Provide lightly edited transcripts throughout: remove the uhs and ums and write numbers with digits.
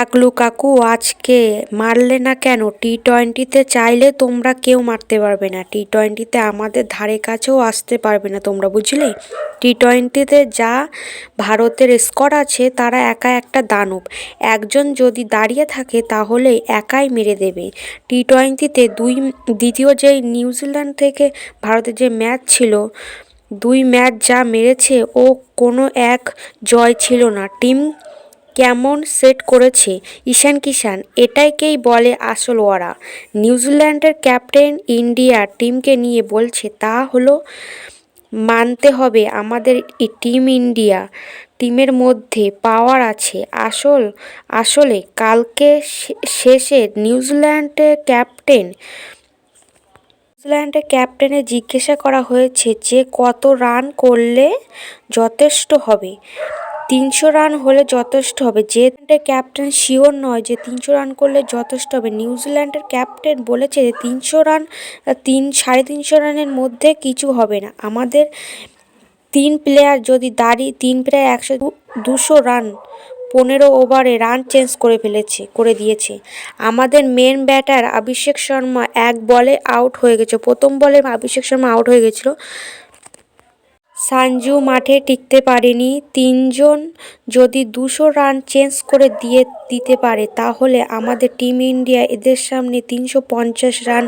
পাগলু কাকু আজকে মারলে না কেন? টি-20তে চাইলে তোমরা কেউ মারতে পারবে না। টি-20তে আমাদের ধারে কাছেও আসতে পারবে না তোমরা, বুঝলে? টি-20তে যা ভারতের স্কোয়াড আছে তারা একা একটা দানব। একজন যদি দাঁড়িয়ে থাকে তাহলে একাই মেরে দেবে। টি-20তে দ্বিতীয় যে নিউজিল্যান্ড থেকে ভারতের যে ম্যাচ ছিল, 2 ম্যাচ যা মেরেছে ও কোনো এক জয় ছিল না। টিম কেমন সেট করেছে ঈশান কিষান, এটাকেই বলে আসল ওরা। নিউজিল্যান্ডের ক্যাপ্টেন ইন্ডিয়া টিমকে নিয়ে বলছে, তা হলো মানতে হবে আমাদের টিম ইন্ডিয়া টিমের মধ্যে পাওয়ার আছে। আসলে কালকে শেষে নিউজিল্যান্ডের ক্যাপ্টেনে জিজ্ঞাসা করা হয়েছে যে কত রান করলে যথেষ্ট হবে। 300 রান হলে যথেষ্ট হবে। যে ক্যাপ্টেন শিওর নয় যে 300 রান করলে যথেষ্ট হবে। নিউজিল্যান্ডের ক্যাপ্টেন বলেছে যে 300 রান, 350 রানের মধ্যে কিছু হবে না। আমাদের 3 প্লেয়ার যদি দাঁড়িয়ে 3 প্লেয়ার 200 রান 15 ওভারে রান চেঞ্জ করে দিয়েছে। আমাদের মেন ব্যাটার অভিষেক শর্মা এক বলে আউট হয়ে গেছে। প্রথম বলে অভিষেক শর্মা আউট হয়ে গেছিল। সঞ্জু মাঠে টিকতে পারেনি। 3জন যদি 200 রান চেঞ্জ করে দিতে পারে তাহলে আমাদের টিম ইন্ডিয়া এদের সামনে 350 রান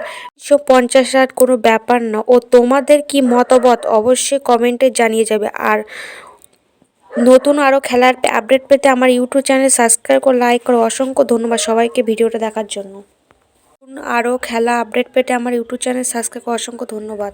কোনো ব্যাপার না। ও তোমাদের কি মতামত অবশ্যই কমেন্টে জানিয়ে যাবে। আর নতুন আরও খেলার আপডেট পেতে আমার ইউটিউব চ্যানেল সাবস্ক্রাইব করো, লাইক করো। অসংখ্য ধন্যবাদ সবাইকে ভিডিওটা দেখার জন্য। নতুন আরও খেলা আপডেট পেতে আমার ইউটিউব চ্যানেল সাবস্ক্রাইব করো। অসংখ্য ধন্যবাদ।